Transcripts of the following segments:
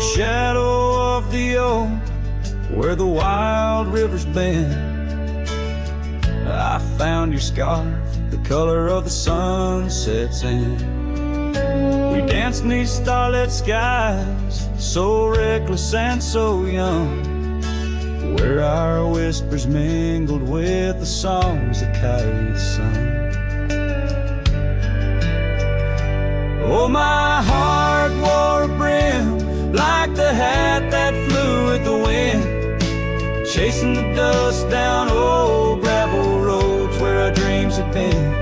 shadow of the oak, where the wild rivers bend, I found your scarf, the color of the sunset's end. We danced 'neath starlit skies, so reckless and so young, where our whispers mingled with the songs the kites sung. Oh, my heart wore a brim like the hat that flew with the wind, chasing the dust down old gravel roads where our dreams had been.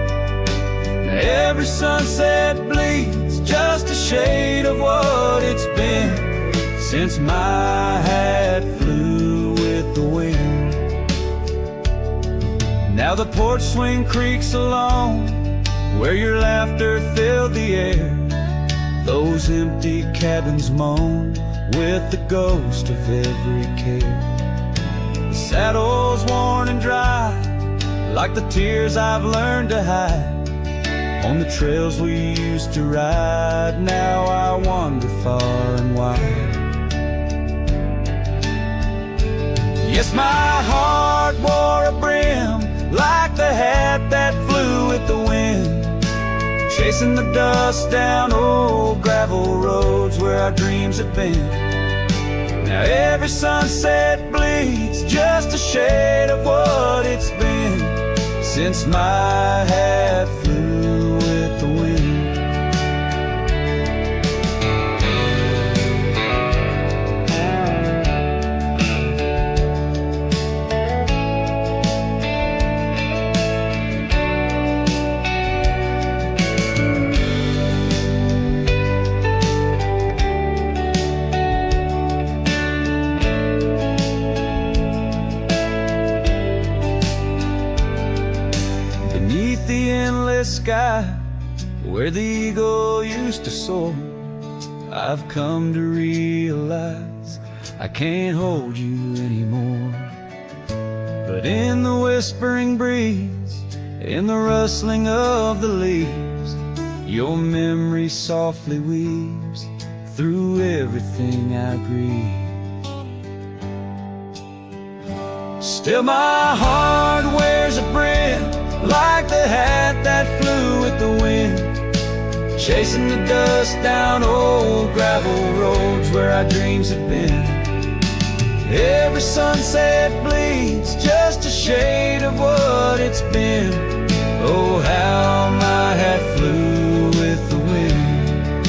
Now every sunset bleeds just a shade of what it's been since my hat flew with the wind. Now the porch swing creaks along where your laughter filled the air. Those empty cabins moan with the ghost of every care. The saddle's worn and dry, like the tears I've learned to hide. On the trails we used to ride, now I wander far and wide. Yes, my heart wore a brim like the hat that flew with the wind, chasing the dust down old gravel roads where our dreams had been. Now every sunset bleeds just a shade of what it's been since my hat flew with the wind. Sky where the eagle used to soar, I've come to realize I can't hold you anymore. But in the whispering breeze, in the rustling of the leaves, your memory softly weaves through everything I breathe. Still my heart wears a brim like the hat that flew with the wind, chasing the dust down old gravel roads where our dreams had been. Every sunset bleeds just a shade of what it's been. Oh, how my hat flew with the wind.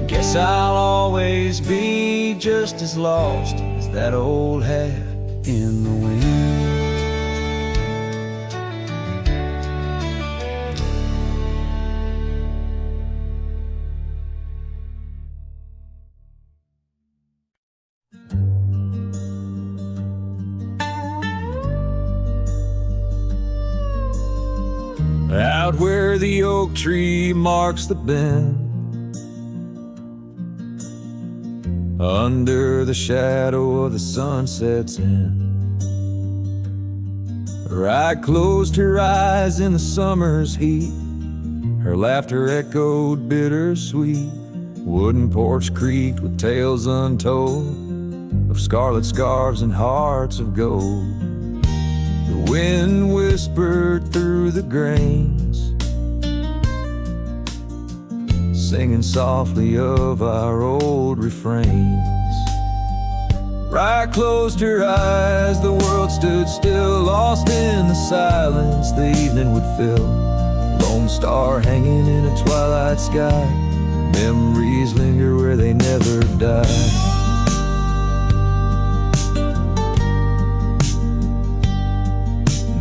Guess I'll always be just as lost as that old hat in the wind. Out where the oak tree marks the bend, under the shadow of the sunset's end, right closed her eyes in the summer's heat, her laughter echoed bittersweet. Wooden porch creaked with tales untold of scarlet scarves and hearts of gold. The wind whispered through the grains, singing softly of our old refrains. Right closed her eyes, the world stood still, lost in the silence the evening would fill. Lone star hanging in a twilight sky, memories linger where they never die.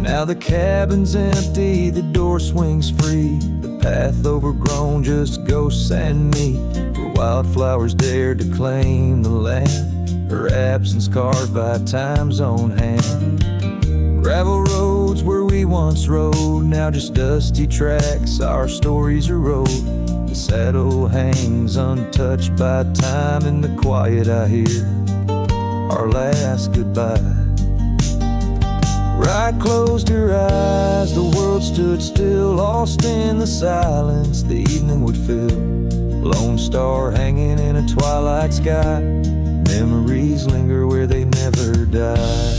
Now the cabin's empty, the door swings free, the path overgrown, just ghosts and me, where wildflowers dare to claim the land, her absence carved by time's own hand. Gravel roads where we once rode, now just dusty tracks, our stories erode. The saddle hangs untouched by time, in the quiet I hear our last goodbye. Right closed her eyes, the world stood still, lost in the silence the evening would fill. lone star hanging in a twilight sky. Memories linger where they never die.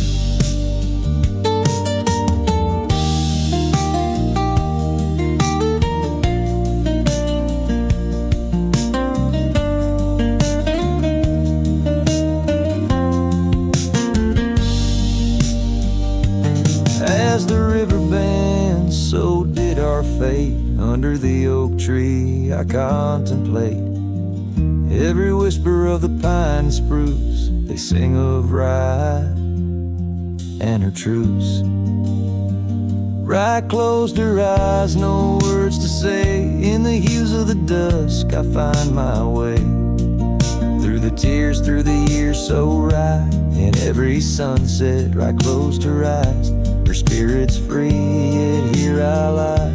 As the river bends, so did our fate. Under the oak tree I contemplate every whisper of the pine and spruce. They sing of Rye and her truce. Rye closed her eyes, no words to say. In the hues of the dusk I find my way. Through the tears, through the years, so Rye. In every sunset, Rye closed her eyes. Her spirit's free, yet here I lie,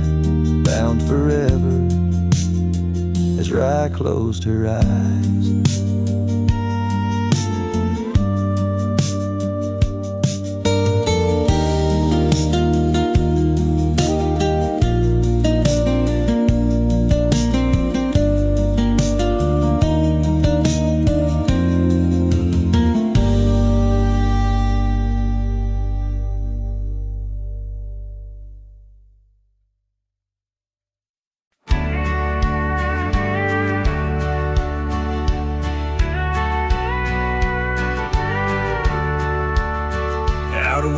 bound forever, as Rye closed her eyes.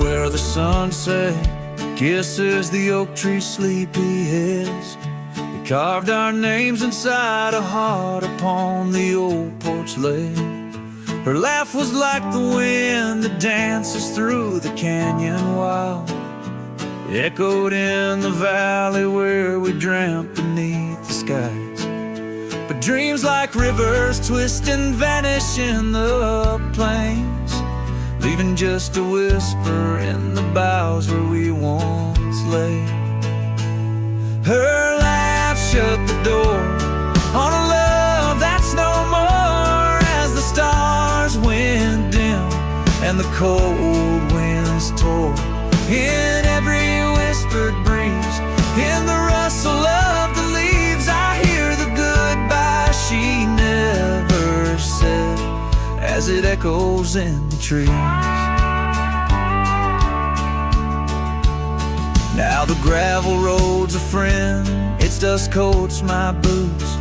Where the sunset kisses the oak tree's sleepy heads, we carved our names inside a heart upon the old porch ledge. Her laugh was like the wind that dances through the canyon wild, echoed in the valley where we dreamt beneath the skies. But dreams like rivers twist and vanish in the plains, leaving just a whisper in the boughs where we once lay. Her laugh shut the door on a love that's no more, as the stars went dim and the cold winds tore. In every whispered breeze, in the rustle of the leaves, I hear the goodbye she never said, as it echoes in the trees. Now the gravel road's a friend, its dust coats my boots.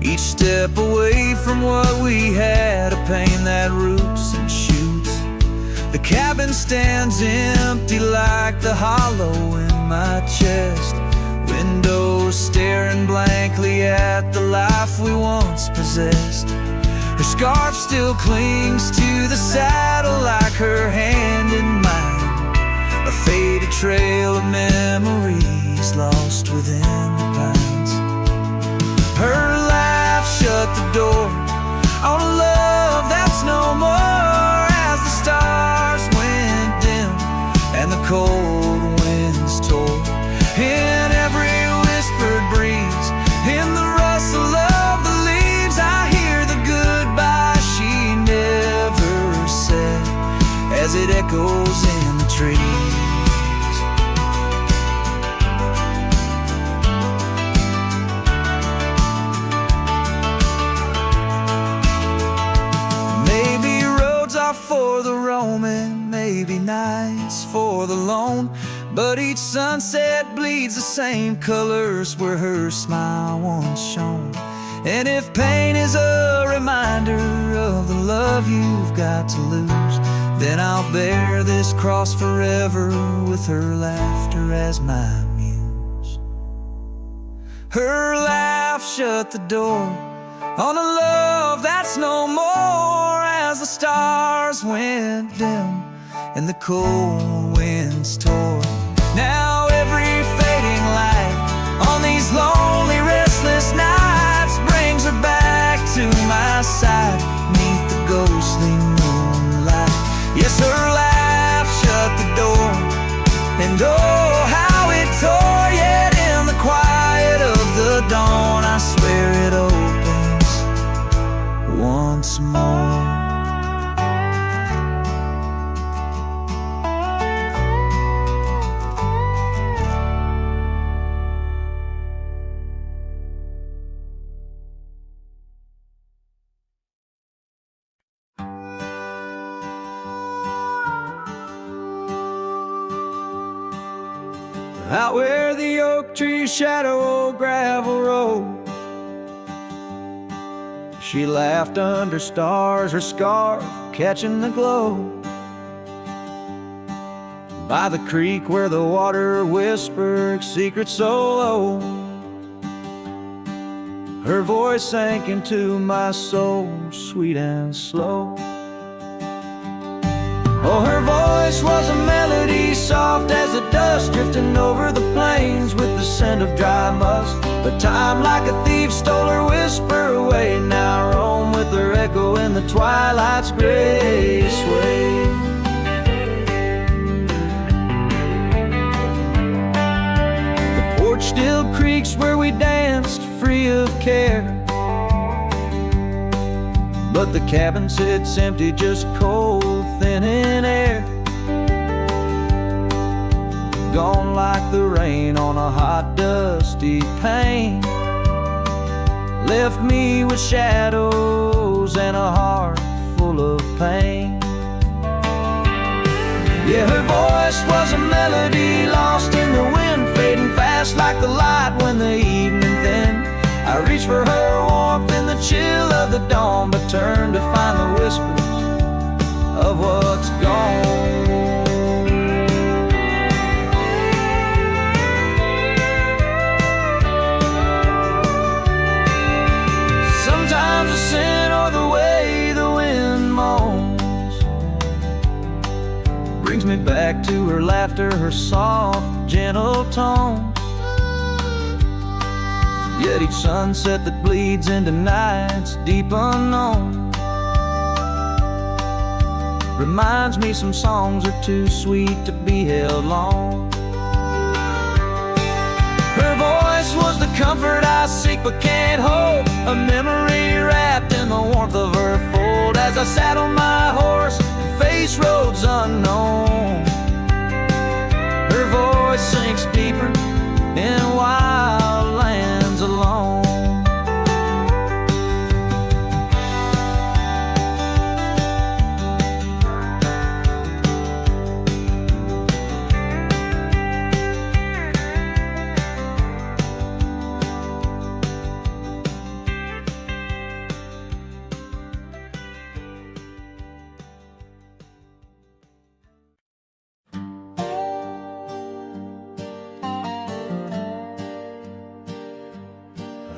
Each step away from what we had, a pain that roots and shoots. The cabin stands empty like the hollow in my chest, windows staring blankly at the life we once possessed. Her scarf still clings to the saddle like her hand in mine, a faded trail of memories lost within the pines. Her laugh shut the door on a love that's no more, as the stars went dim and the cold winds tore. In every whispered breeze, in the rustle of the leaves, I hear the goodbye she never said, as it echoes in the trees. Maybe roads are for the roaming, maybe nights for the lone, but each sunset bleeds the same colors where her smile once shone. And if pain is a reminder of the love you've got to lose, then I'll bear this cross forever with her laughter as my muse. Her laugh shut the door on a love that's no more, as the stars went dim and the cold winds tore. Now every fading light on these lonely, restless nights brings her back to my side, neath the ghostly moonlight. Yes, her laugh shut the door, and oh, how it tore. Yet in the quiet of the dawn, I swear it opens once more. out where the oak trees shadow old gravel road. She laughed under stars, her scarf catching the glow. By the creek where the water whispered secrets so low, her voice sank into my soul, sweet and slow. Oh, her voice was a melody, soft as the dust drifting over the plains with the scent of dry musk. But time like a thief stole her whisper away. Now I roam with her echo in the twilight's gray sway. The porch still creaks where we danced free of care, but the cabin sits empty, just cold, thin in air. Gone like the rain on a hot, dusty pane. Left me with shadows and a heart full of pain. Yeah, her voice was a melody lost in the wind, fading fast like the light when the evening thinned. I reached for her warmth in the chill of the dawn, but turned to find the whispers of what's gone. Sometimes the scent or the way the wind moans brings me back to her laughter, her soft, gentle tones. Yet each sunset that bleeds into nights deep unknown reminds me some songs are too sweet to be held long. Her voice was the comfort I seek but can't hold, a memory wrapped in the warmth of her fold. As I sat on my horse and faced roads unknown, her voice sinks deeper in wild lands alone.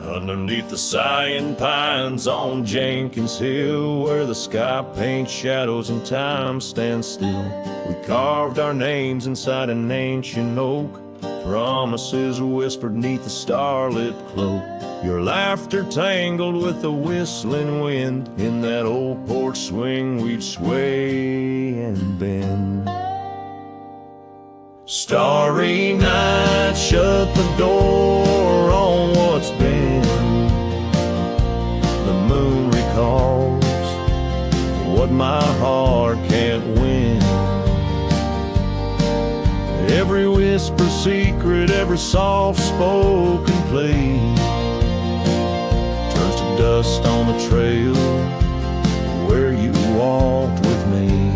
Underneath the sighing pines on Jenkins Hill, where the sky paints shadows and time stands still, we carved our names inside an ancient oak, promises whispered neath the starlit cloak. Your laughter tangled with the whistling wind, in that old porch swing we'd sway and bend. Starry night, shut the door on what's been. The moon recalls what my heart can't win. Every whisper secret, every soft spoken plea turns to dust on the trail where you walked with me.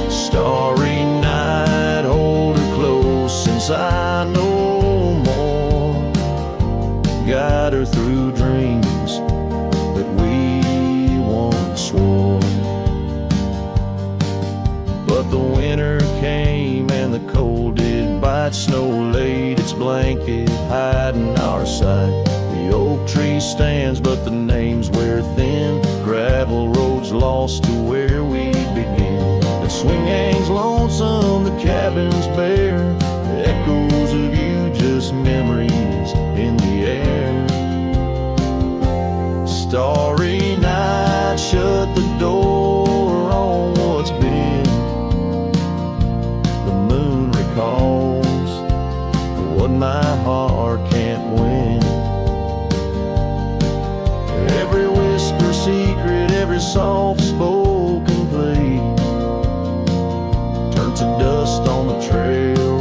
Starry night, hold her close since I know more. Guide her through dreams that we once swore. But the winter came and the cold did bite. Snow laid its blanket hiding our sight. The oak tree stands but the names wear thin. Gravel roads lost to where we begin. The swing hangs lonesome, the cabin's bare. Echoes of you, just memories in the air. Starry night, shut the door on what's been. The moon recalls what my heart can't win. Every whisper secret, every soft spoken plea turns to dust on the trail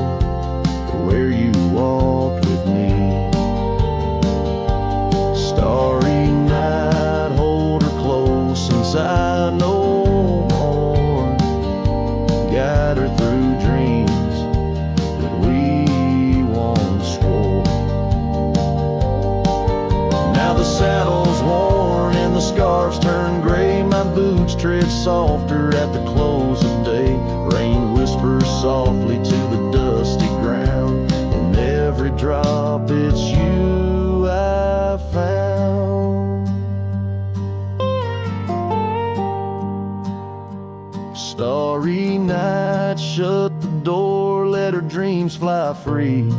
boots tread softer at the close of day. Rain whispers softly to the dusty ground. In every drop it's you I found. Starry night, shut the door, let her dreams fly free.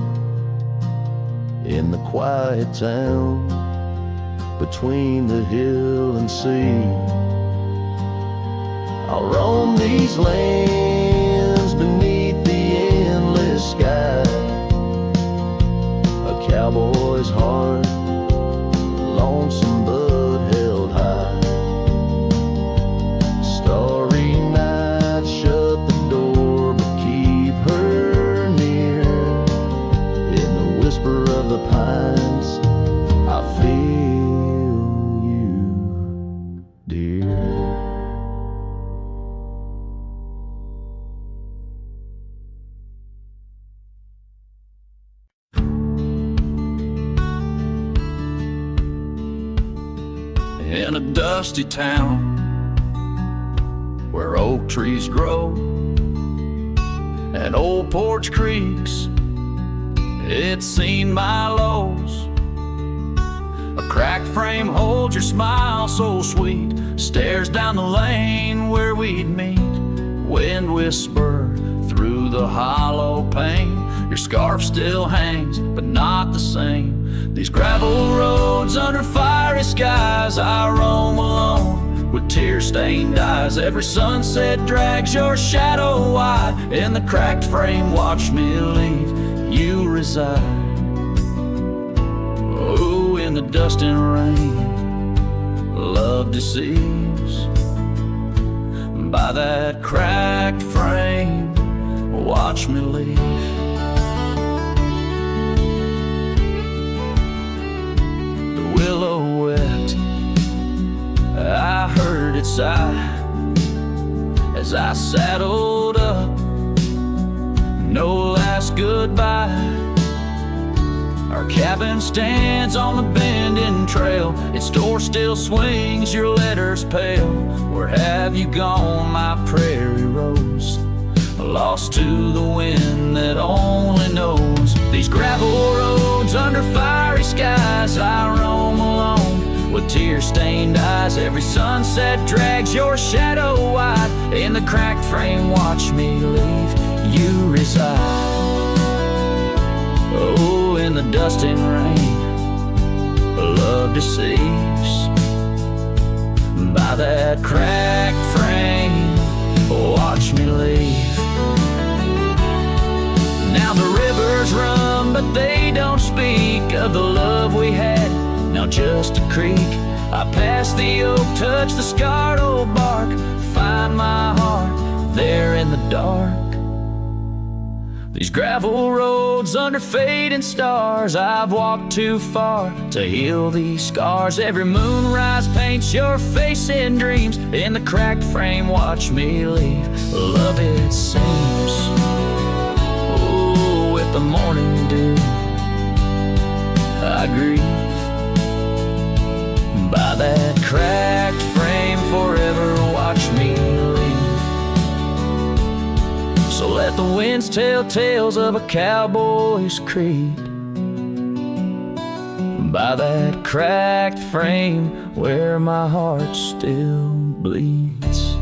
In the quiet town, between the hill and sea, I'll roam these lands beneath the endless sky. A cowboy's heart, lonesome but held high. Starry night, shut the door, but keep her near. In the whisper of the pines, I feel you, dear. In a dusty town where oak trees grow and old porch creaks, it's seen my lows. A cracked frame holds your smile so sweet, stares down the lane where we'd meet. Wind whisper through the hollow pane. Your scarf still hangs, but not the same. These gravel roads under fiery skies, I roam alone with tear-stained eyes. Every sunset drags your shadow wide. In the cracked frame, watch me leave, you reside. Oh, in the dust and rain, love deceives. By that cracked frame, watch me leave. The willow wept, I heard it sigh as I saddled up. No last goodbye. Our cabin stands on the bending trail. Its door still swings, your letters pale. Where have you gone, my prairie rose? Lost to the wind that only knows. These gravel roads under fiery skies, I roam alone with tear-stained eyes. Every sunset drags your shadow wide. In the cracked frame, watch me leave, you reside. Oh, in the dust and rain, love deceives. By that cracked frame, watch me leave. Now the rivers run, but they don't speak of the love we had. Now just a creek. I pass the oak, touch the scarred old bark, find my heart there in the dark. These gravel roads under fading stars, I've walked too far to heal these scars. Every moonrise paints your face in dreams. In the cracked frame, watch me leave. Love, it seems, oh, with the morning dew, I grieve. By that cracked frame, forever watch me leave. So let the winds tell tales of a cowboy's creed. By that cracked frame where my heart still bleeds.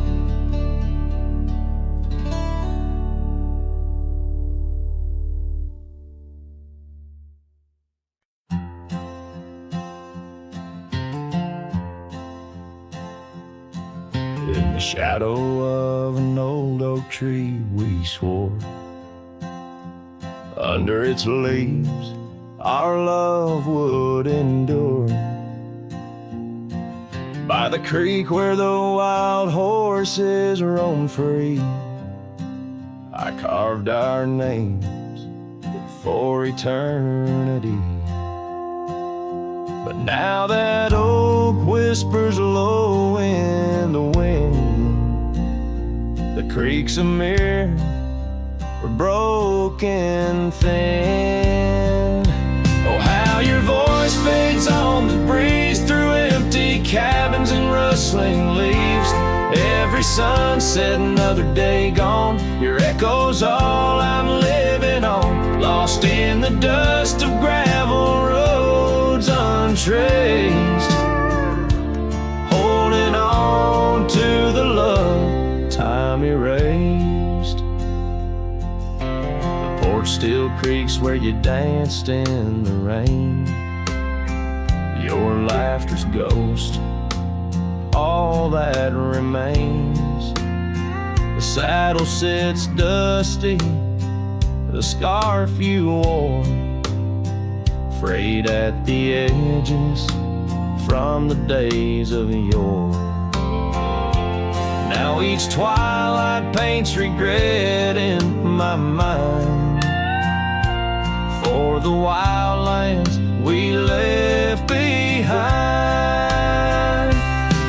In the shadow of an old oak tree we swore, under its leaves our love would endure. By the creek where the wild horses roam free, I carved our names for eternity. But now that oak whispers low in the wind, the creek's a mirror, we're broken thin. Oh, how your voice fades on the breeze through empty cabins and rustling leaves. Every sunset, another day gone. Your echo's all I'm living on. Lost in the dust of gravel roads untraced. Holding on to the love time erased. The porch still creaks where you danced in the rain. Your laughter's ghost, all that remains. The saddle sits dusty, the scarf you wore, frayed at the edges from the days of yore. Now each twilight paints regret in my mind for the wildlands we left behind.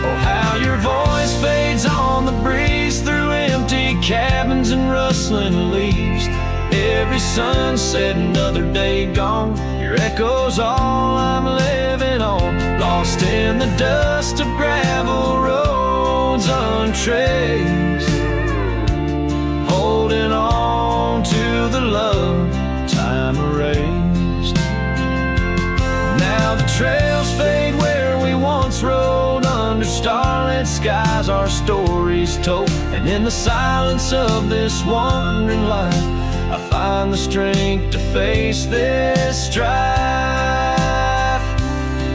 Oh, how your voice fades on the breeze through empty cabins and rustling leaves. Every sunset, another day gone. Your echo's all I'm living on. Lost in the dust of gravel roads untraced. Holding on to the love time erased. Now the trails fade where we once rode. Under starlit skies our stories told. And in the silence of this wandering life, I find the strength to face this strife.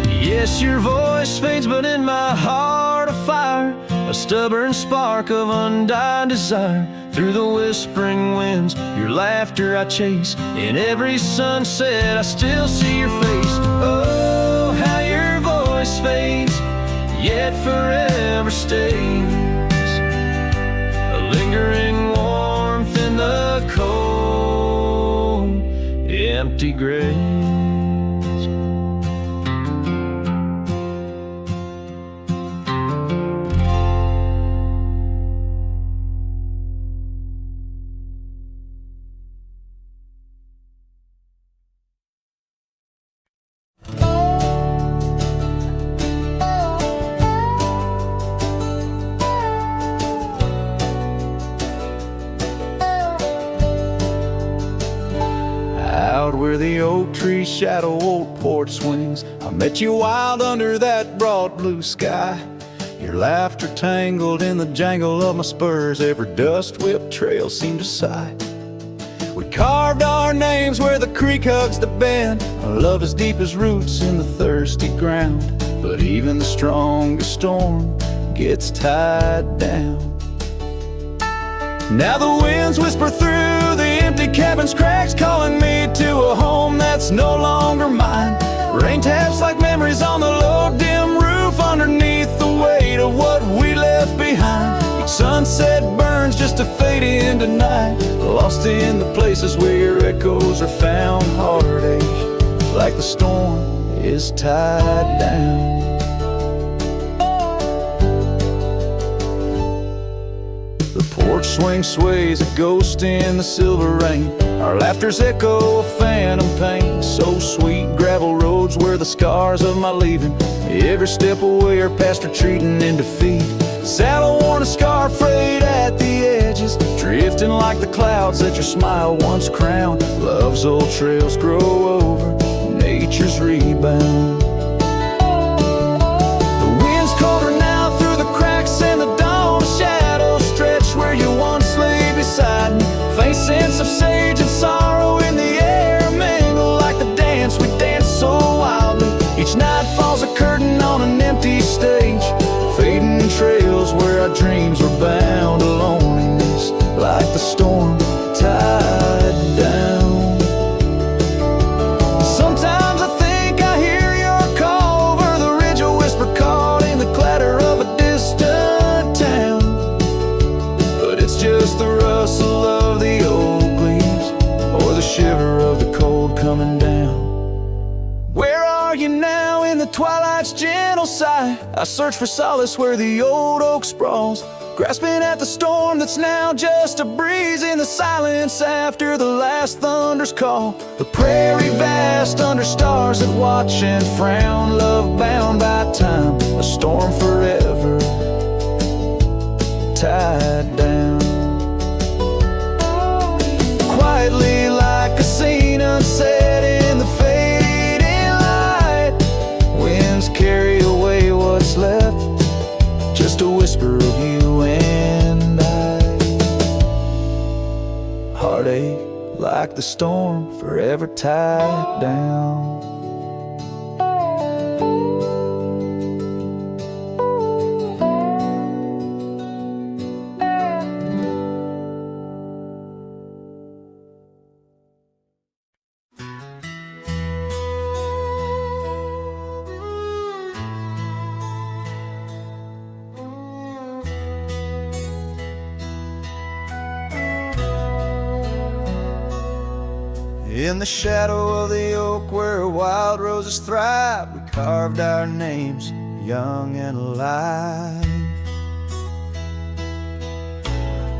Yes, your voice fades, but in my heart a fire, a stubborn spark of undying desire. Through the whispering winds, your laughter I chase. In every sunset, I still see your face. Oh, how your voice fades, yet forever stays. A lingering warmth in the cold, empty graves. Out where the oak tree shadow old porch swings, I met you wild under that broad blue sky. Your laughter tangled in the jangle of my spurs. Every dust-whipped trail seemed to sigh. We carved our names where the creek hugs the bend. Our love as deep as roots in the thirsty ground. But even the strongest storm gets tied down. Now the winds whisper through the empty cabin's cracks, calling me to a home that's no longer mine. Rain taps like memories on the low dim roof, underneath the weight of what we left behind. Each sunset burns just to fade into night, lost in the places where your echoes are found. Heartache like the storm is tied down. The porch swing sways, a ghost in the silver rain. Our laughter's echo a phantom pain. So sweet, gravel roads were the scars of my leaving. Every step away are past retreating in defeat. Saddle worn, a scar frayed at the edges, drifting like the clouds that your smile once crowned. Love's old trails grow over nature's rebound. The wind's colder now through the cracks in the dawn. Shadows stretch where you once lay beside me. Faint sense of sage and sorrow in the air mingle like the dance we danced so wildly. Each night falls a curtain on an empty stage, fading trails where our dreams were bound to loneliness, like the storm tied down. Sometimes I think I hear your call over the ridge, a whisper caught in the clatter of a distant town. But it's just the rustle of the oak leaves, or the shiver of the cold coming down. Where are you now in the twilight's gentle sigh? I search for solace where the old oak sprawls, grasping at the storm that's now just a breeze in the silence after the last thunder's call. The prairie vast under stars that watch and frown, love bound by time, a storm forever tied down. Quietly like a scene unset in the fading light, winds carry away what's left, just a whisper of you and I. Heartache like the storm, forever tied down. In the shadow of the oak where wild roses thrive, we carved our names, young and alive.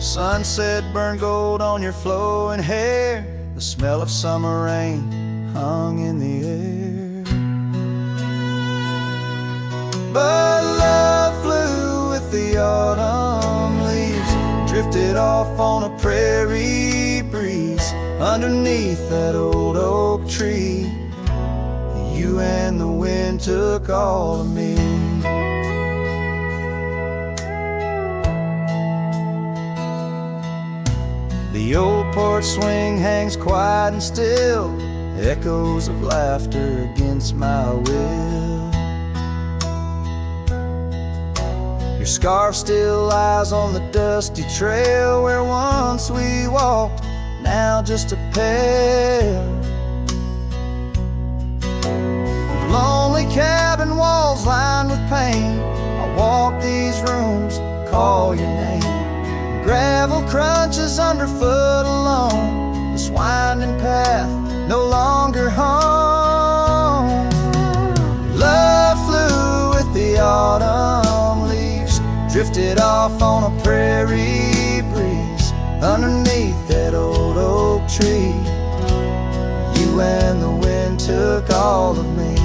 Sunset burned gold on your flowing hair, the smell of summer rain hung in the air. But love flew with the autumn leaves, drifted off on a prairie breeze. Underneath that old oak tree, you and the wind took all of me. The old porch swing hangs quiet and still, echoes of laughter against my will. Your scarf still lies on the dusty trail where once we walked, now just a pair. Lonely cabin walls lined with paint, I walk these rooms, call your name. Gravel crunches underfoot alone, this winding path no longer home. Love flew with the autumn leaves, drifted off on a prairie breeze. Underneath that old oak tree, you and the wind took all of me.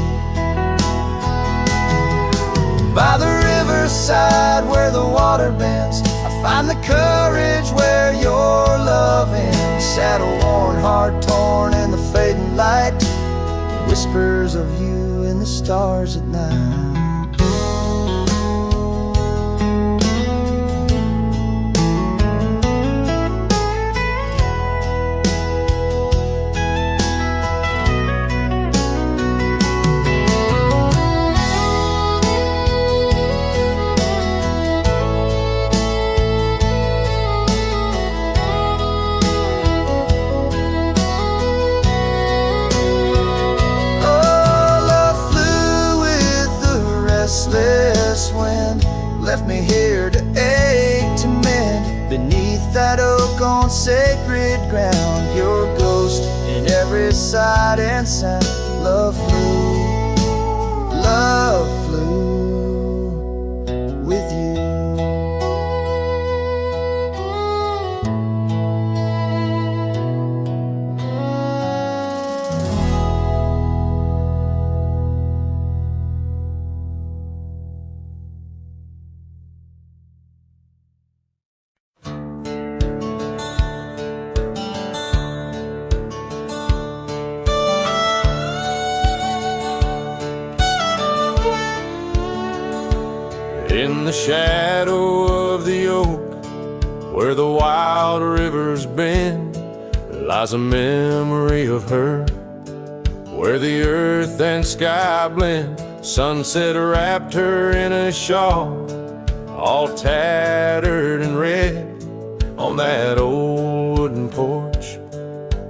By the riverside where the water bends, I find the courage where your love ends. Saddle worn, heart torn in the fading light, whispers of you in the stars at night. Left me here to ache, to mend. Beneath that oak on sacred ground, your ghost in every sight and sound. Love flew with you. In the shadow of the oak, where the wild rivers bend, lies a memory of her, where the earth and sky blend. Sunset wrapped her in a shawl, all tattered and red, on that old wooden porch,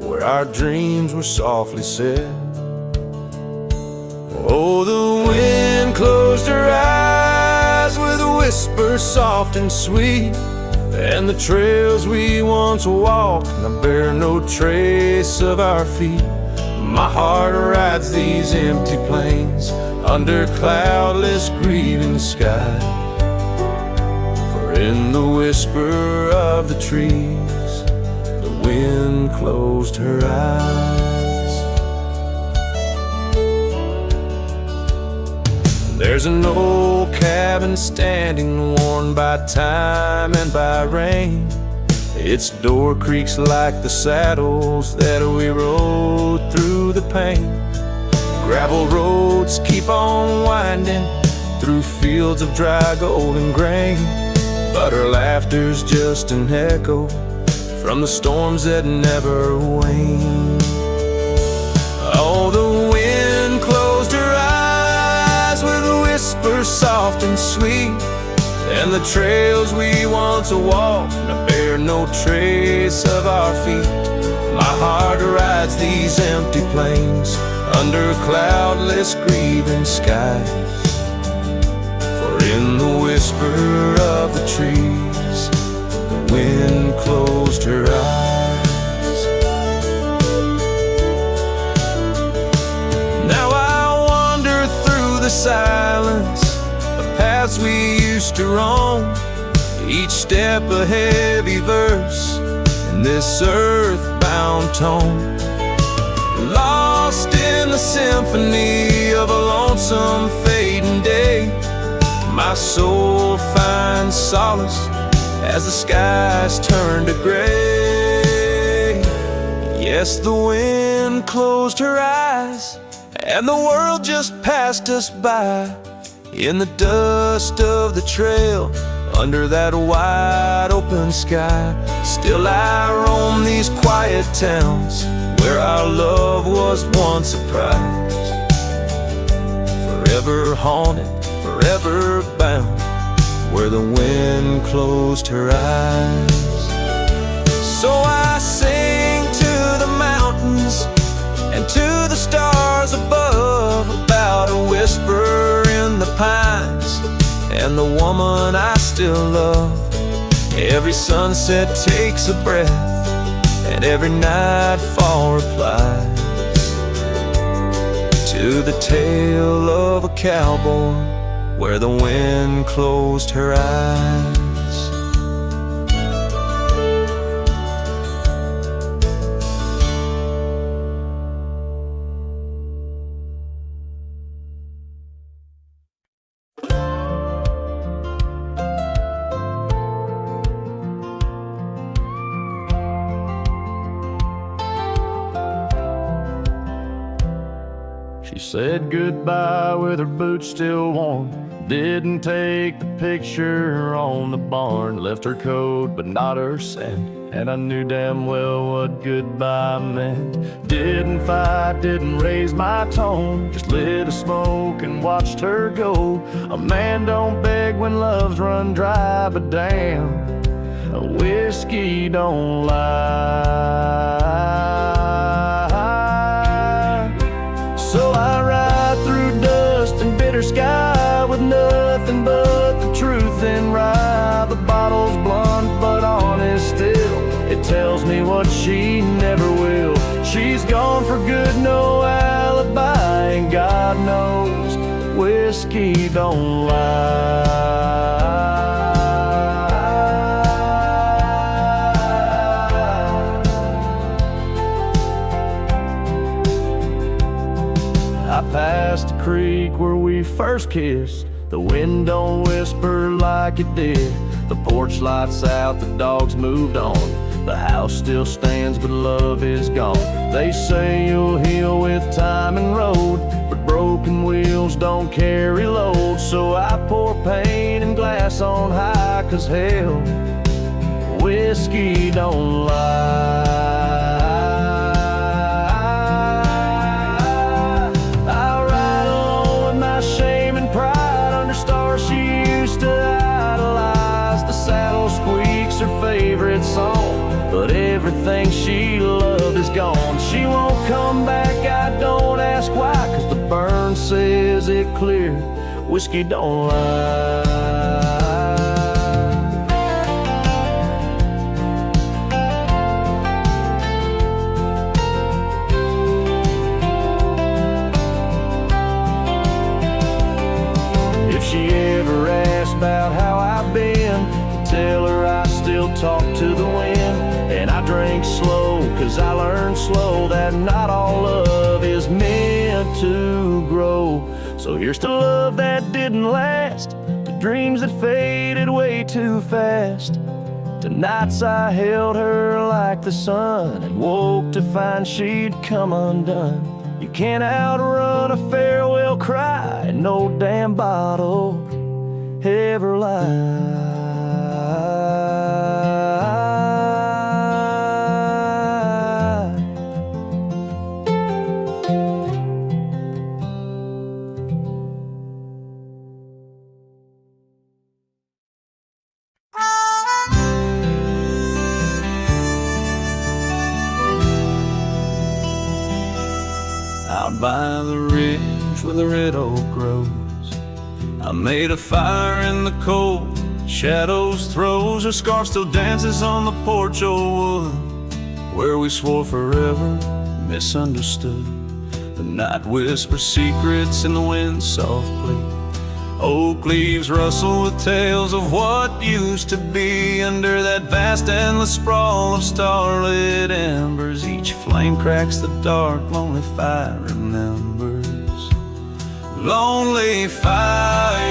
where our dreams were softly said. Oh, the wind closed her eyes with a whisper soft and sweet, and the trails we once walked now bear no trace of our feet. My heart rides these empty plains under cloudless grieving sky, for in the whisper of the trees the wind closed her eyes. There's an old cabin standing, worn by time and by rain. Its door creaks like the saddles that we rode through the pain. Gravel roads keep on winding through fields of dry golden grain, but her laughter's just an echo from the storms that never wane. Oh, the wind closed her eyes with a whisper soft and sweet, and the trails we once walked now bear no trace of our feet. My heart rides these empty plains under cloudless grieving skies, for in the whisper of the trees the wind closed her eyes. Now I wander through the silence of paths we used to roam, each step a heavy verse in this earthbound tone. Lost in the symphony of a lonesome fading day, my soul finds solace as the skies turn to gray. Yes, the wind closed her eyes, and the world just passed us by. In the dust of the trail, under that wide open sky, still I roam these quiet towns where our love was once a prize. Forever haunted, forever bound, where the wind closed her eyes. So I sing to the mountains and to the stars above about a whisper in the pines and the woman I still love. Every sunset takes a breath, and every nightfall replies to the tale of a cowboy where the wind closed her eyes. She said goodbye with her boots still warm, didn't take the picture on the barn, left her coat but not her scent, and I knew damn well what goodbye meant. Didn't fight, didn't raise my tone, just lit a smoke and watched her go. A man don't beg when love's run dry, but damn, a whiskey don't lie. So I ride through dust and bitter sky with nothing but the truth in rye. The bottle's blunt but honest still, it tells me what she never will. She's gone for good, no alibi, and God knows whiskey don't lie. I passed the creek where we first kissed. The wind don't whisper like it did. The porch lights out, the dogs moved on. The house still stands, but love is gone. They say you'll heal with time and road, but broken wheels don't carry load. So I pour pain and glass on high, 'cause hell, whiskey don't lie. Her favorite song, but everything she loved is gone. She won't come back, I don't ask why, 'cause the burn says it clear, whiskey don't lie. If she ever asks about how I've been, tell her I still talk to the wind, and I drink slow, 'cause I learned slow that not all love is meant to grow. So So here's to love that didn't last, to dreams that faded way too fast, to nights I held her like the sun and woke to find she'd come undone. You can't outrun a farewell cry, and no damn bottle ever lied. Out by the ridge where the red oak grows, I made a fire in the cold, shadows throws. Her scarf still dances on the porch old wood, where we swore forever, misunderstood. The night whispers secrets in the wind softly. Oak leaves rustle with tales of what used to be. Under that vast endless sprawl of starlit embers, each flame cracks the dark, lonely fire remembers. Lonely fire,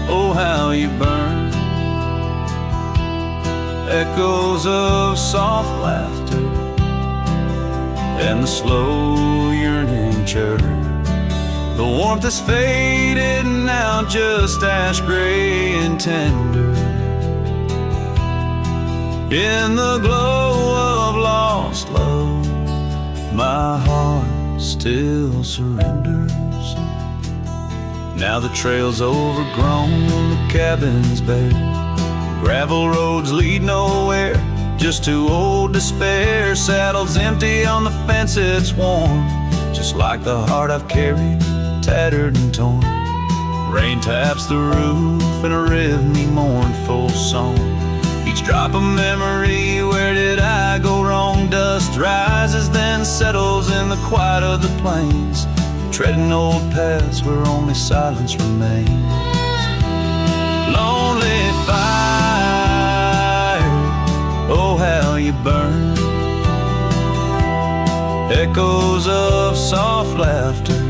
oh how you burn. Echoes of soft laughter and the slow yearning churn. The warmth is faded now, just ash gray and tender. In the glow of lost love, my heart still surrenders. Now the trail's overgrown, the cabin's bare. Gravel roads lead nowhere, just to old despair. Saddle's empty on the fence, it's warm, just like the heart I've carried, tattered and torn. Rain taps the roof in a rhythmy, mournful song. Each drop a memory, where did I go wrong? Dust rises, then settles in the quiet of the plains, treading old paths where only silence remains. Lonely fire, oh how you burn. Echoes of soft laughter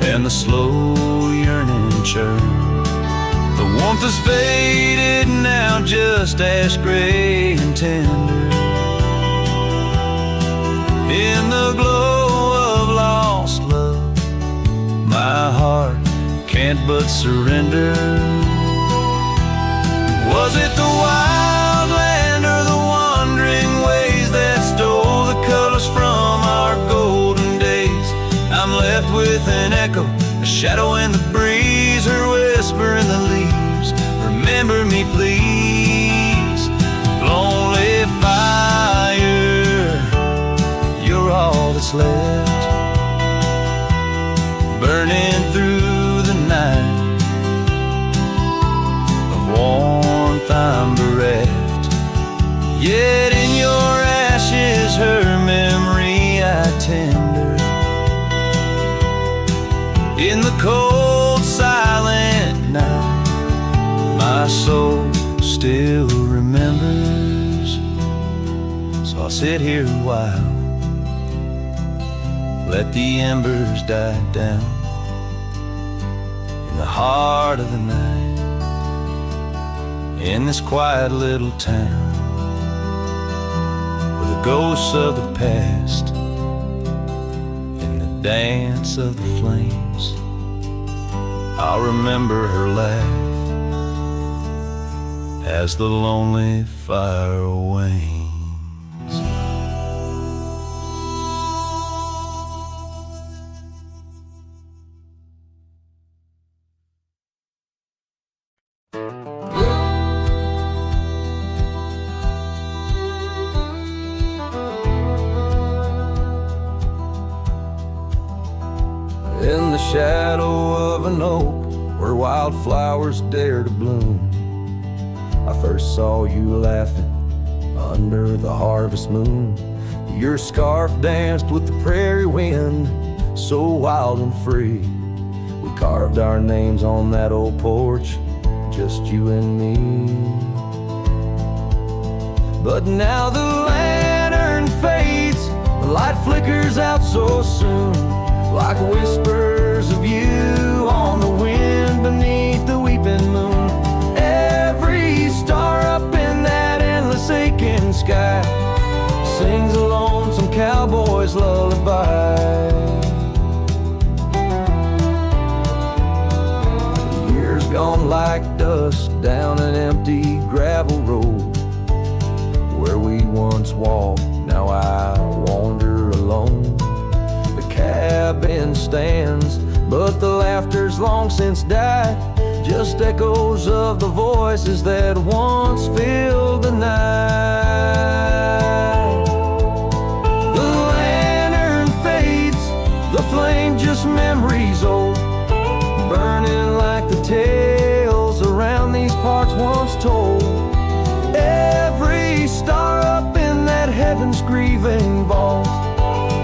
and the slow yearning churn. The warmth is faded now, just ash gray and tender. In the glow of lost love, my heart can't but surrender. Was it the wild land or the wandering ways that stole the colors from our golden days? I'm left with an echo, a shadow in the breeze, her whisper in the leaves. Remember me please. Lonely fire, you're all that's left, burning through the night. Of warmth I'm bereft, yet in your ashes her memory I tender. In the cold silent night, my soul still remembers. So I'll sit here a while, let the embers die down. In the heart of the night, in this quiet little town, where the ghosts of the past in the dance of the flames, I'll remember her laugh as the lonely fire wanes. In the shadow of an oak, where wildflowers dare to bloom, I first saw you laughing under the harvest moon. Your scarf danced with the prairie wind, so wild and free. We carved our names on that old porch, just you and me. But now the lantern fades, the light flickers out so soon. like whispers of you on the wind beneath the weeping moon. Every star up in that endless aching sky sings a lonesome cowboy's lullaby. Years gone like dust down an empty gravel road, where we once walked, now I wander alone. The cabin stands, but the laughter's long since died, just echoes of the voices that once filled the night. The lantern fades, the flame just memories old, burning like the tales around these parts once told. Every star up in that heaven's grieving vault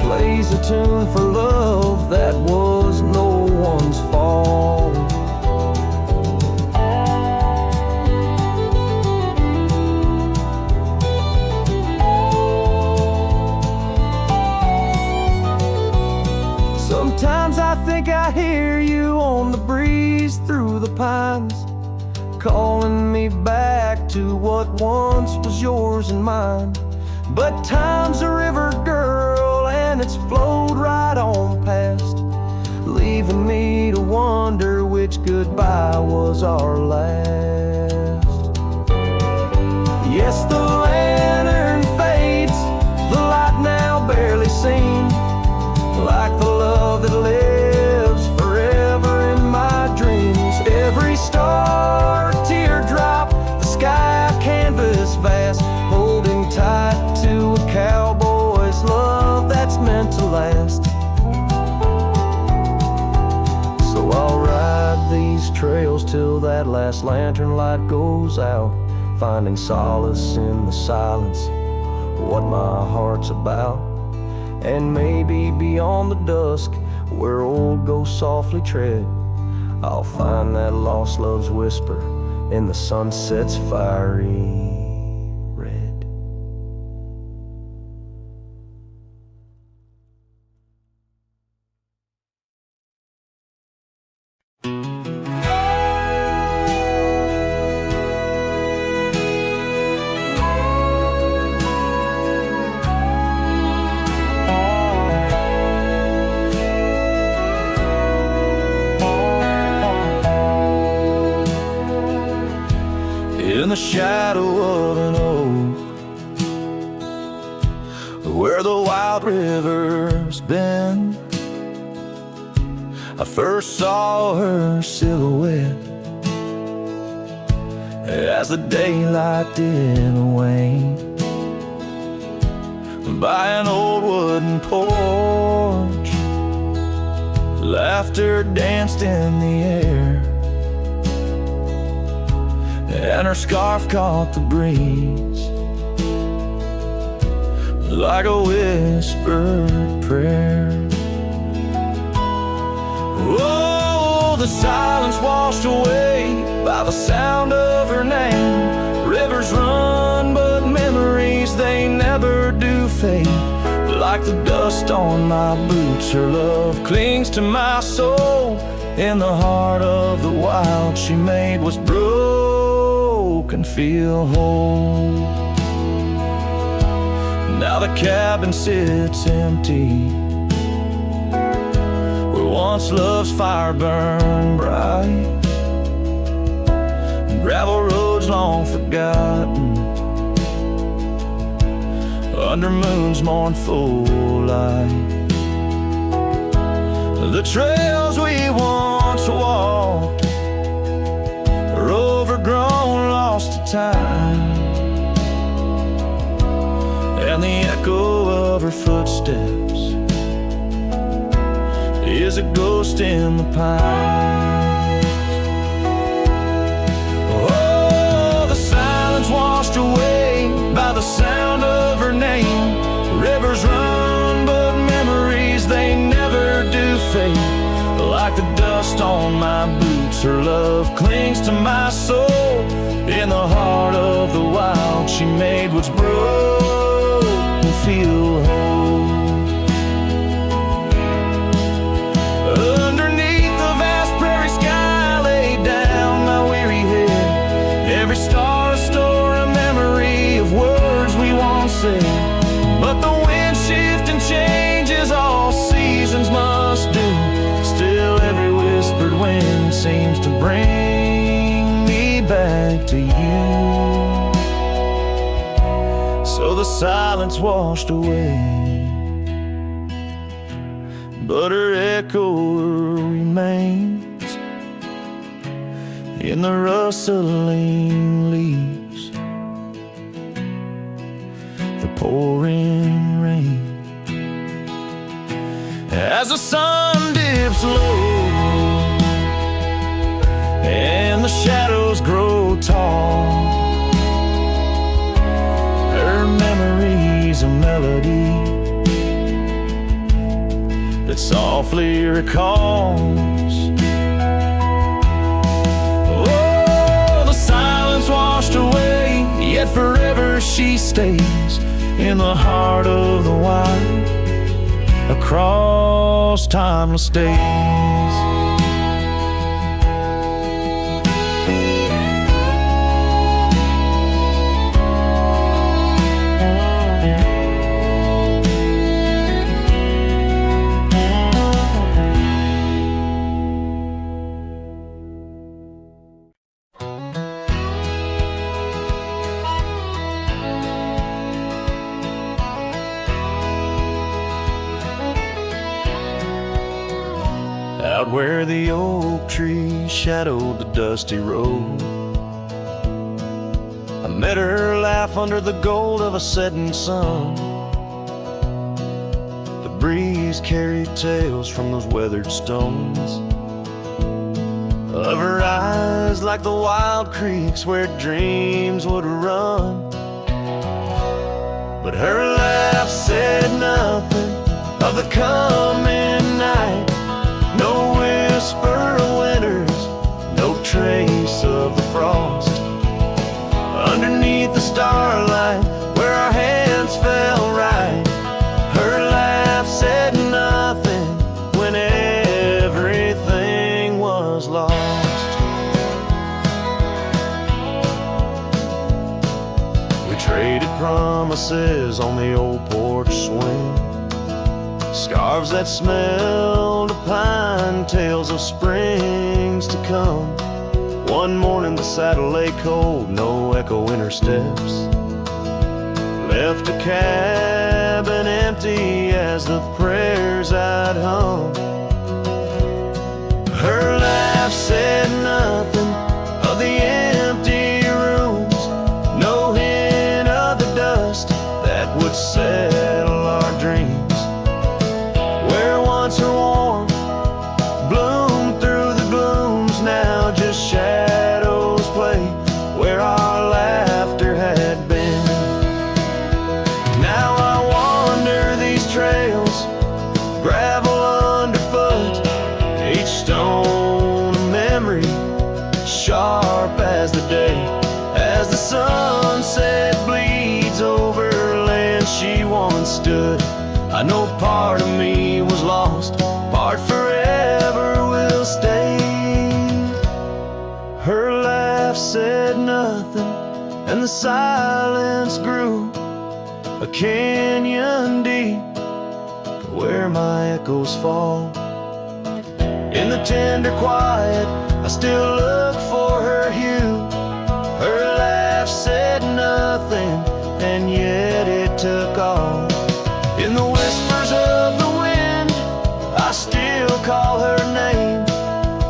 plays a tune for love that was no one's fault. Sometimes I think I hear you on the breeze through the pines, calling me back to what once was yours and mine. But time's a river, girl, and it's flowed right on past, leaving me to wonder which goodbye was our last. Yes, the lantern fades, the light now barely seen, like the love that lives forever in my dreams. Every star, a teardrop, the sky, a canvas vast, holding tight to a cowboy's love that's meant to last. So I'll ride these trails till that last lantern light goes out, finding solace in the silence, what my heart's about. And maybe beyond the dusk, where old ghosts softly tread, I'll find that lost love's whisper in the sunset's fiery red. In the shadow of an oak, where the wild river's been, I first saw her silhouette as the daylight didn't wane. By an old wooden porch, laughter danced in the air, and her scarf caught the breeze like a whispered prayer. Oh, the silence washed away by the sound of her name. Rivers run, but memories, they never do fade. Like the dust on my boots, her love clings to my soul. In the heart of the wild she made was broken, feel whole. Now the cabin sits empty, where once love's fire burned bright. Gravel roads long forgotten, under moon's mournful light. The trails we once walked are overgrown, lost to time, and the echo of her footsteps is a ghost in the pines. Oh, the silence washed away by the sound of her name. Rivers run, but memories, they never do fade. Like the dust on my boots, her love clings to my soul. In the heart of the wild she made what's broken feel whole. the silence washed away, but her echo remains in the rustling leaves, the pouring rain. As the sun dips low and the shadows grow tall, her memory's a melody that softly recalls. Oh, the silence washed away, yet forever she stays in the heart of the wild, across timeless days. Out where the oak tree shadowed the dusty road, I met her laugh under the gold of a setting sun. The breeze carried tales from those weathered stones of her eyes, like the wild creeks where dreams would run. But her laugh said nothing of the coming night. No whisper of winters, no trace of the frost. Underneath the starlight, where our hands fell right, her laugh said nothing when everything was lost. We traded promises on the old porch swing, scarves that smelled of pine, tales of springs to come. One morning the saddle lay cold, no echo in her steps, left a cabin empty as the prayers I'd hung. Her laugh said nothing of the empty rooms, no hint of the dust that would settle our dreams. Her warmth bloomed through the glooms, now just shadows play where our laughter had been. Now I wander these trails, gravel underfoot, each stone a memory, sharp as the day. As the sunset bleeds over land she once stood, I know part of me was lost, part forever will stay. Her laugh said nothing, and the silence grew a canyon deep where my echoes fall. In the tender quiet, I still look for her hue. Her laugh said nothing, and yet it took all. In the whispers of the wind, I still call her name.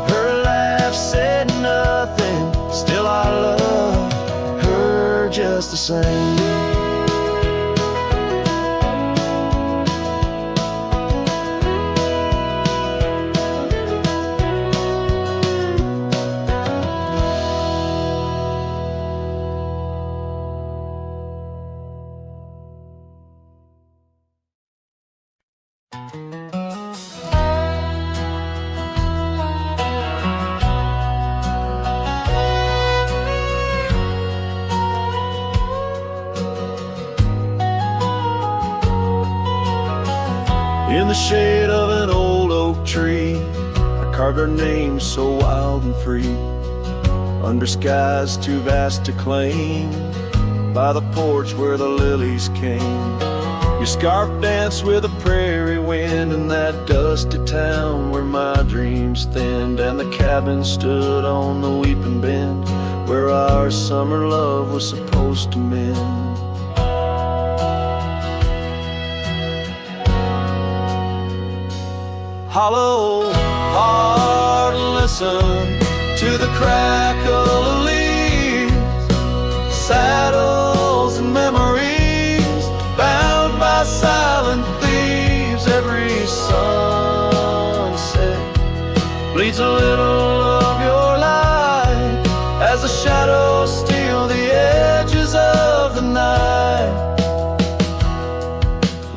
Her laugh said nothing, still I love her just the same. In the shade of an old oak tree, I carved our names so wild and free, under skies too vast to claim, by the porch where the lilies came. Your scarf danced with a prairie wind in that dusty town where my dreams thinned, and the cabin stood on the weeping bend where our summer love was supposed to mend. Hollow heart, listen to the crackle of leaves, saddles and memories bound by silent thieves. Every sunset bleeds a little of your light as the shadows steal the edges of the night.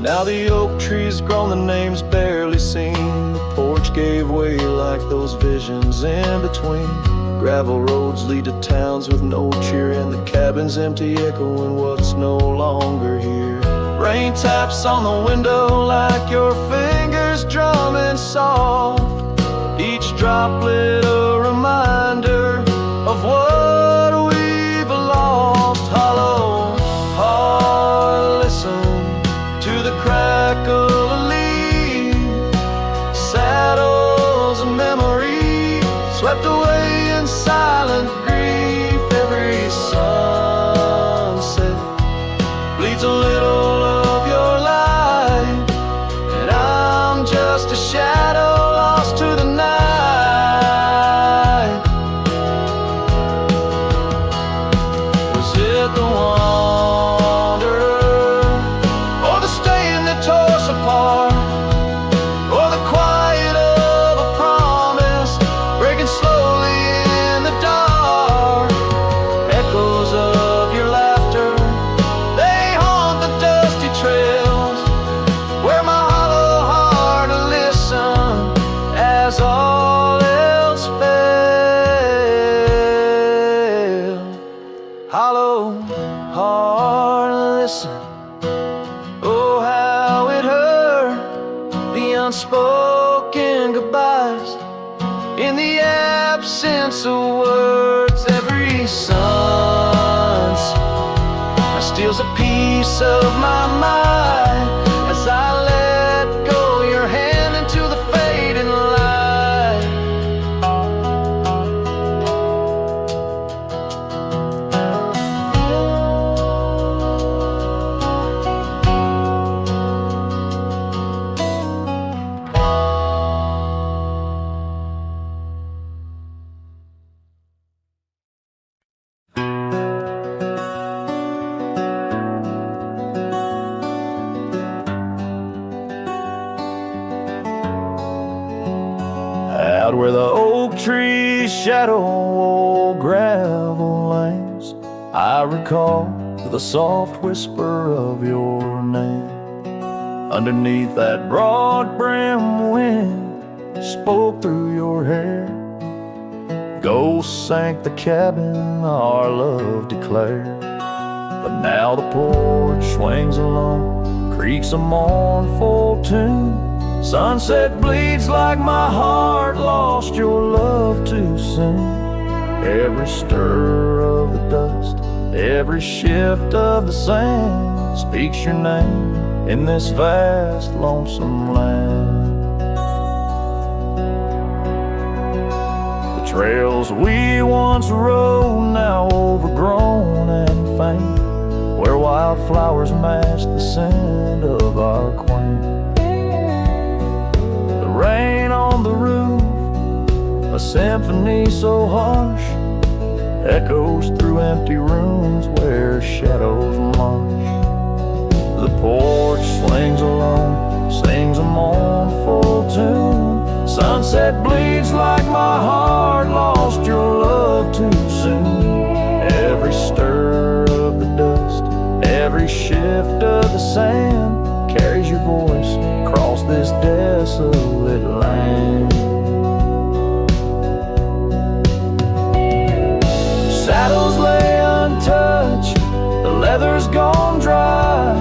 Now the oak tree's grown, the name's barely seen. The porch gave way like those visions in between. Gravel roads lead to towns with no cheer, and the cabin's empty, echoing what's no longer here. Rain taps on the window like your fingers drumming soft, each droplet a reminder of what we've lost. Hollow heart, listen to the crackle of leaves, saddles and memories swept away in silent grief. Every sunset bleeds a little of your light, and I'm just a shadow lost to the night. Was it the wanderer, or the stain that tore us apart, or the quiet of a promise breaking slowly in the dark? Echoes of your laughter, they haunt the dusty trails where my hollow heart listened as all else failed. Hollow heart, listen, oh how it hurt, the unspoken goodbyes in the absence of words. Every sunset steals a piece of my mind as I let go your hand into the fading light. Out where the oak tree's shadow old gravel lanes, I recall the soft whisper of your name. Underneath that broad brim wind spoke through your hair. Ghosts sank the cabin our love declared. But now the porch swings alone, creaks a mournful tune. Sunset bleeds like my heart lost your love too soon. Every stir of the dust, every shift of the sand speaks your name in this vast lonesome land. The trails we once rode, now overgrown and faint, where wildflowers mask the scent of our quaint. Rain on the roof, a symphony so harsh, echoes through empty rooms where shadows march. The porch swings alone, sings a mournful tune. Sunset bleeds like my heart lost your love too soon. Every stir of the dust, every shift of the sand carries your voice across this desolate land. Saddles lay untouched, the leather's gone dry,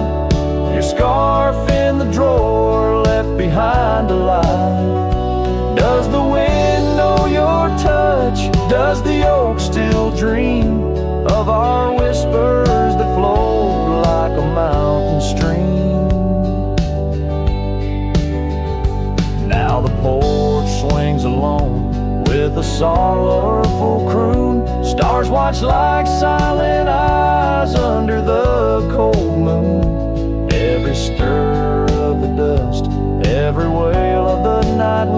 your scarf in the drawer left behind to lie. Does the wind know your touch? Does the oak still dream of our whispers that flow like a mountain stream? Now the porch swings alone with a sorrowful croon. Stars watch like silent eyes under the cold moon. Every stir of the dust, every wail of the night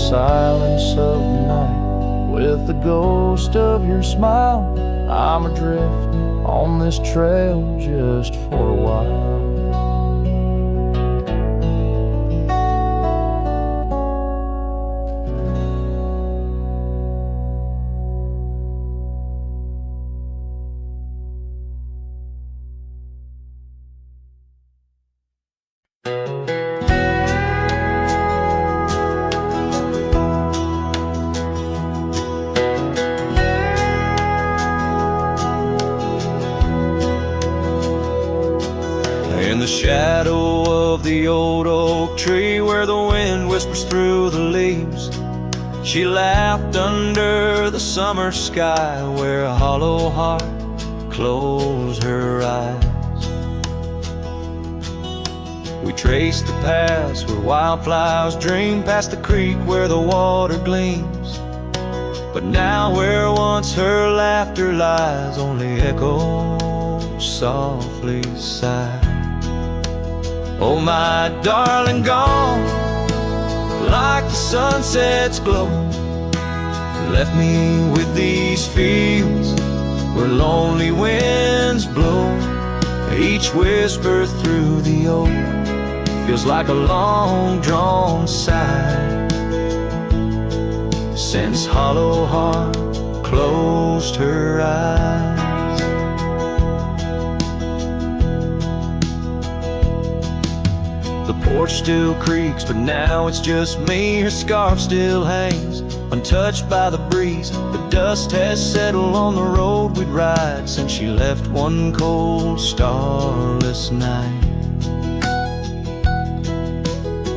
silence of the night. With the ghost of your smile, I'm adrift on this trail just for a while. In the shadow of the old oak tree where the wind whispers through the leaves, she laughed under the summer sky where a hollow heart closed her eyes. We traced the paths where wildflowers dream, past the creek where the water gleams. But now where once her laughter lies, only echoes softly sigh. Oh, my darling, gone like the sunset's glow, left me with these fields where lonely winds blow. Each whisper through the oak feels like a long-drawn sigh, since hollow heart closed her eyes. The porch still creaks, but now it's just me. Her scarf still hangs, untouched by the breeze. The dust has settled on the road we'd ride since she left one cold, starless night.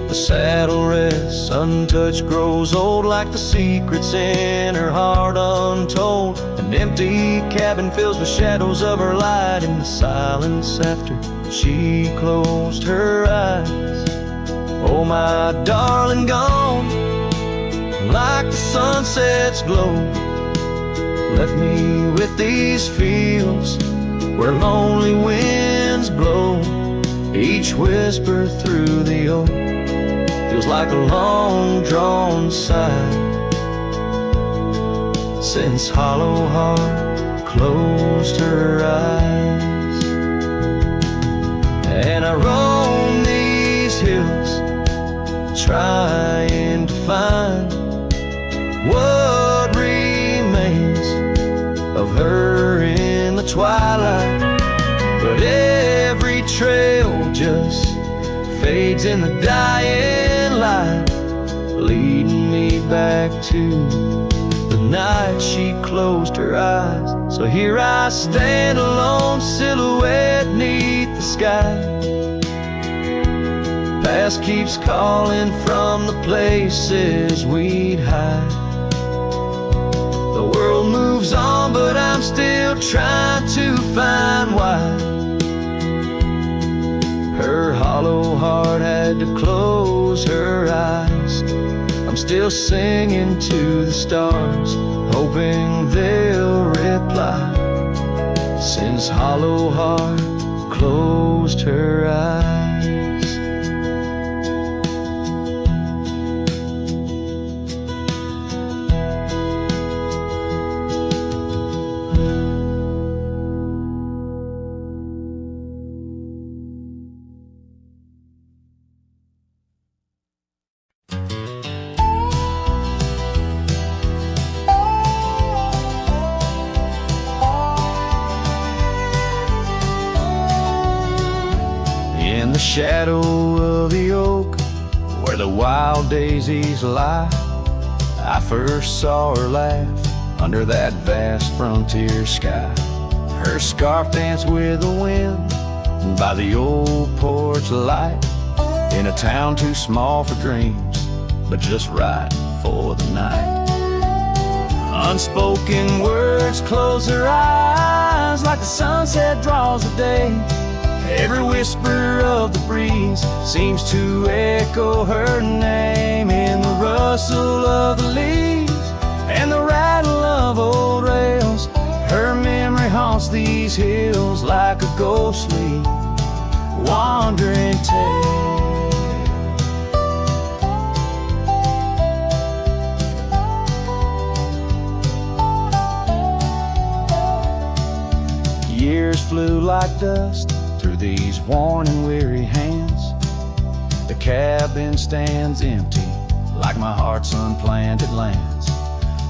The saddle rests, untouched, grows old, like the secrets in her heart untold. An empty cabin fills with shadows of her light in the silence after she closed her eyes. Oh, my darling, gone like the sunset's glow, left me with these fields where lonely winds blow. Each whisper through the oak feels like a long-drawn sigh, since hollow heart closed her eyes. And I roam these hills trying to find what remains of her in the twilight. But every trail just fades in the dying light, leading me back to the night she closed her eyes. So here I stand, a lone silhouette neath the sky. Past keeps calling from the places we'd hide. The world moves on, but I'm still trying to find why her hollow heart had to close her eyes. I'm still singing to the stars, hoping they'll reply, since hollow heart closed her eyes. In the shadow of the oak, where the wild daisies lie, I first saw her laugh under that vast frontier sky. Her scarf danced with the wind by the old porch light, in a town too small for dreams, but just right for the night. Unspoken words close her eyes like the sunset draws the day. Every whisper of the breeze seems to echo her name in the rustle of the leaves and the rattle of old rails. Her memory haunts these hills like a ghostly, wandering tale. like dust through these worn and weary hands. The cabin stands empty like my heart's unplanted lands,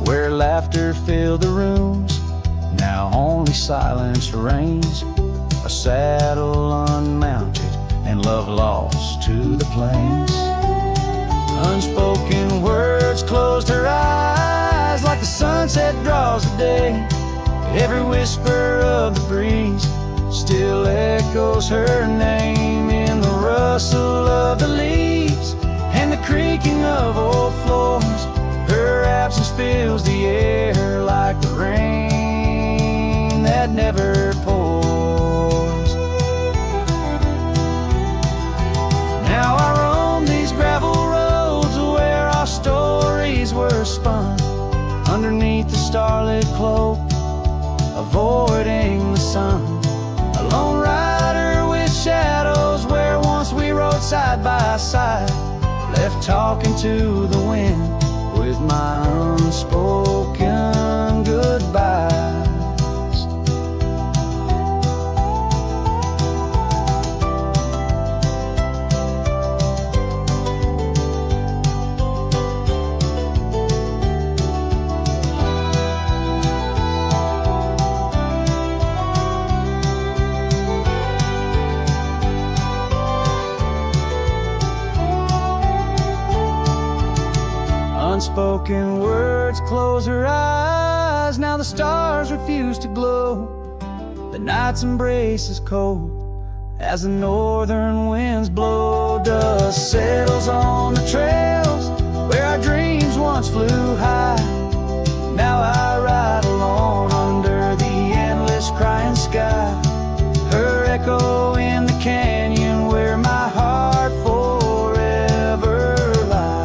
where laughter filled the rooms, now only silence reigns. A saddle unmounted and love lost to the plains. Unspoken words closed her eyes like the sunset draws the day. Every whisper of the breeze still echoes her name in the rustle of the leaves and the creaking of old floors. Her absence fills the air like the rain that never pours. Now I roam these gravel roads where our stories were spun, underneath the starlit cloak, avoiding the sun. A lone rider with shadows where once we rode side by side, left talking to the wind with my unspoken goodbyes. Unspoken words close her eyes, now the stars refuse to glow. The night's embrace is cold as the northern winds blow. Dust settles on the trails where our dreams once flew high. Now I ride alone under the endless crying sky. Her echo in the canyon where my heart forever lies.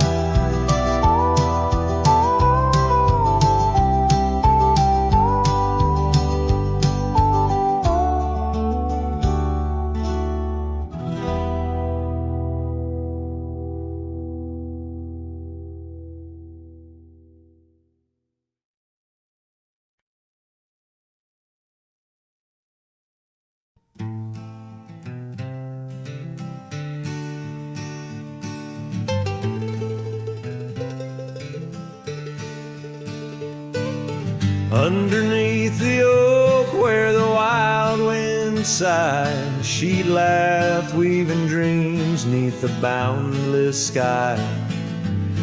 Underneath the oak where the wild wind sighed, she laughed, weaving dreams neath the boundless sky.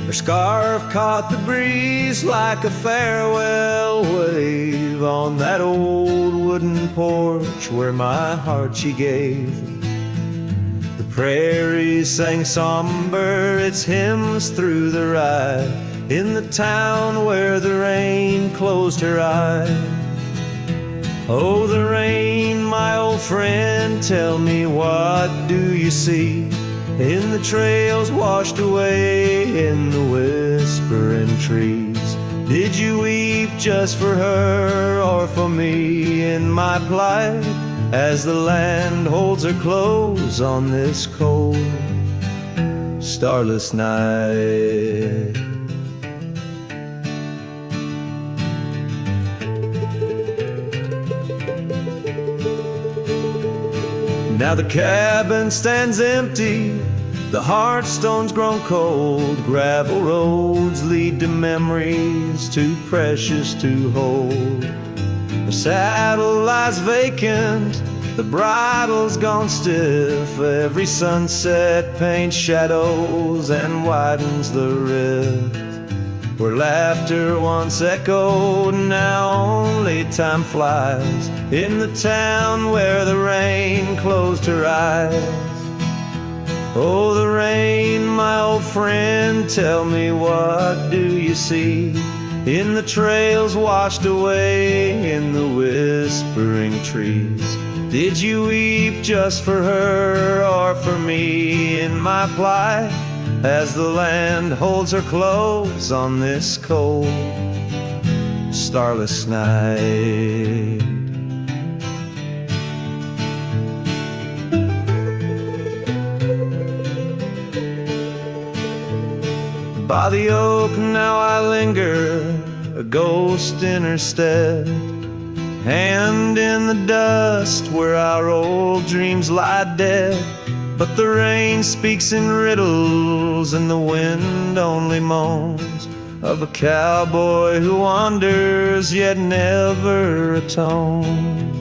Her scarf caught the breeze like a farewell wave on that old wooden porch where my heart she gave. The prairies sang somber its hymns through the ride, in the town where the rain closed her eyes. Oh, the rain, my old friend, tell me, what do you see in the trails washed away in the whispering trees? Did you weep just for her or for me in my plight, as the land holds her close on this cold, starless night? Now the cabin stands empty, the hearthstone's grown cold. Gravel roads lead to memories too precious to hold. The saddle lies vacant, the bridle's gone stiff. Every sunset paints shadows and widens the rift. Where laughter once echoed, now only time flies. In the town where the rain closed her eyes. Oh, the rain, my old friend, tell me, what do you see in the trails washed away in the whispering trees? Did you weep just for her or for me in my plight, as the land holds her close on this cold, starless night? By the oak now I linger, a ghost in her stead. and in the dust where our old dreams lie dead. But the rain speaks in riddles and the wind only moans of a cowboy who wanders yet never atones.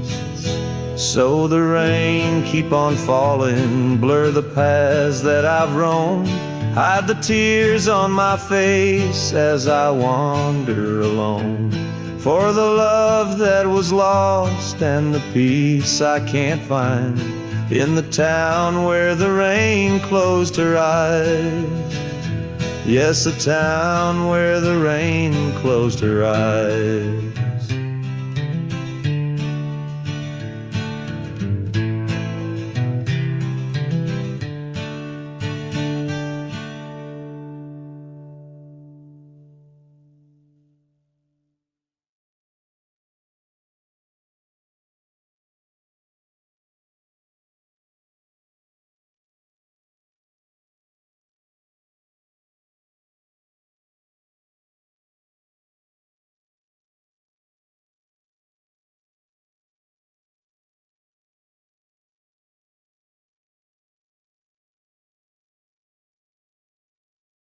So the rain keep on falling, blur the paths that I've roamed, hide the tears on my face as I wander alone. For the love that was lost and the peace I can't find in the town where the rain closed her eyes. Yes, the town where the rain closed her eyes.